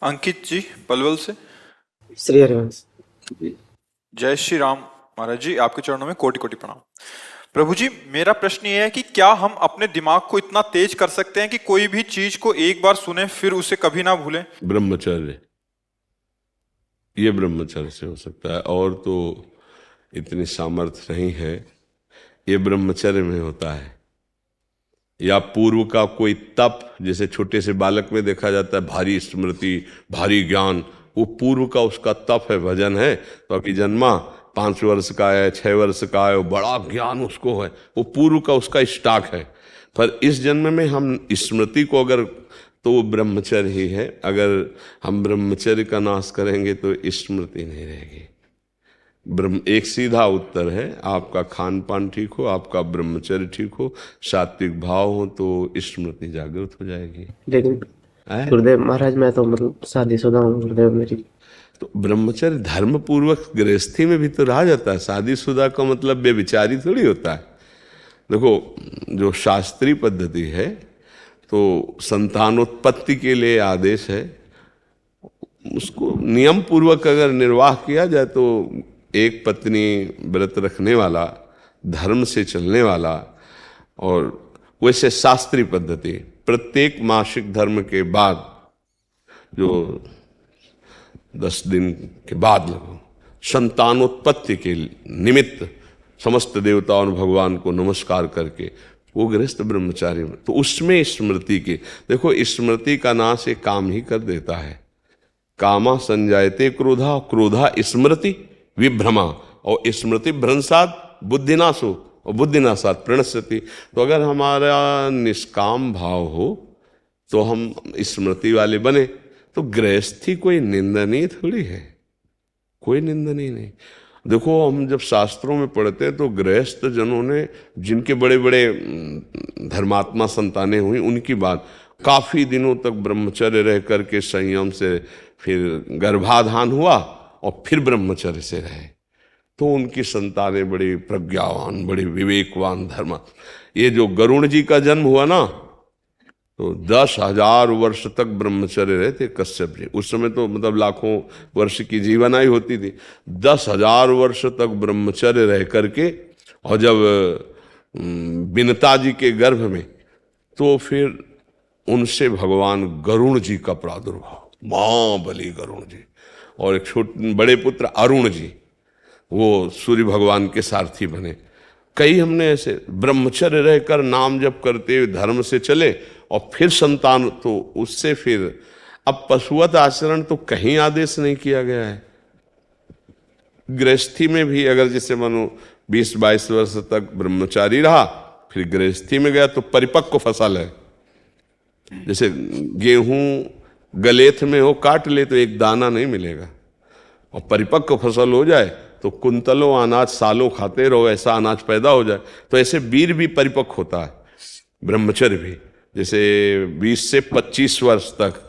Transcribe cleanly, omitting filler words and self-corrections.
अंकित जी पलवल से। श्री हरिवंश। जय श्री राम महाराज जी, आपके चरणों में कोटि कोटि प्रणाम। प्रभु जी, मेरा प्रश्न ये है कि क्या हम अपने दिमाग को इतना तेज कर सकते हैं कि कोई भी चीज को एक बार सुने फिर उसे कभी ना भूलें? ब्रह्मचर्य, ये ब्रह्मचर्य से हो सकता है, और तो इतनी सामर्थ्य नहीं है। ये ब्रह्मचर्य में होता है, या पूर्व का कोई तप, जैसे छोटे से बालक में देखा जाता है भारी स्मृति, भारी ज्ञान, वो पूर्व का उसका तप है, भजन है। तो अभी जन्मा 5 वर्ष का है, 6 वर्ष का है, वो बड़ा ज्ञान उसको है, वो पूर्व का उसका स्टॉक है। पर इस जन्म में हम स्मृति को अगर, तो वो ब्रह्मचर्य ही है। अगर हम ब्रह्मचर्य का नाश करेंगे तो स्मृति नहीं रहेगी। एक सीधा उत्तर है, आपका खान पान ठीक हो, आपका ब्रह्मचर्य ठीक हो, सात्विक भाव हो, तो स्मृति जागृत हो जाएगी। लेकिन गुरुदेव महाराज, मैं तो मतलब शादीशुदा हूँ गुरुदेव मेरी। तो ब्रह्मचर्य धर्म पूर्वक गृहस्थी में भी तो रहा जाता है। शादीशुदा का मतलब बेविचारी थोड़ी होता है। देखो, जो शास्त्रीय पद्धति है तो संतानोत्पत्ति के लिए आदेश है, उसको नियम पूर्वक अगर निर्वाह किया जाए तो एक पत्नी व्रत रखने वाला, धर्म से चलने वाला, और वैसे शास्त्रीय पद्धति प्रत्येक मासिक धर्म के बाद, जो 10 दिन के बाद लगो, संतानोत्पत्ति के निमित्त समस्त देवताओं और भगवान को नमस्कार करके वो गृहस्थ ब्रह्मचारी में, तो उसमें स्मृति की, देखो स्मृति का नाश एक काम ही कर देता है। कामा संजायते क्रोधा, क्रोधा स्मृति विभ्रमा, और स्मृति भ्रंशात बुद्धिनाशो, और बुद्धिनाशात प्रणश्यति। तो अगर हमारा निष्काम भाव हो तो हम स्मृति वाले बने, तो गृहस्थी कोई निंदनीय थोड़ी है, कोई निंदनीय नहीं। देखो, हम जब शास्त्रों में पढ़ते हैं तो गृहस्थ जनों ने, जिनके बड़े बड़े धर्मात्मा संतानें हुई, उनकी बात, काफी दिनों तक ब्रह्मचर्य रह करके संयम से फिर गर्भाधान हुआ और फिर ब्रह्मचर्य से रहे, तो उनकी संतानें बड़ी प्रज्ञावान, बड़ी विवेकवान धर्म। ये जो गरुण जी का जन्म हुआ ना, तो 10,000 वर्ष तक ब्रह्मचर्य रहे थे कश्यप जी। उस समय तो मतलब लाखों वर्ष की जीवनायु होती थी। 10,000 वर्ष तक ब्रह्मचर्य रह करके, और जब विनता जी के गर्भ में, तो फिर उनसे भगवान गरुण जी का प्रादुर्भाव, महाबली गरुण जी, और एक छोटे बड़े पुत्र अरुण जी, वो सूर्य भगवान के सारथी बने। कई हमने ऐसे ब्रह्मचर्य रहकर नाम जप करते हुए धर्म से चले, और फिर संतान, तो उससे फिर अब पशुवत आचरण तो कहीं आदेश नहीं किया गया है। गृहस्थी में भी अगर जैसे मानो 20-22 वर्ष तक ब्रह्मचारी रहा, फिर गृहस्थी में गया तो परिपक्व फसल है। जैसे गेहूं गलेथ में हो, काट ले तो एक दाना नहीं मिलेगा, और परिपक्व फसल हो जाए तो कुंतलों अनाज सालों खाते रहो, ऐसा अनाज पैदा हो जाए। तो ऐसे वीर भी परिपक्व होता है, ब्रह्मचर्य भी। जैसे 20 से 25 वर्ष तक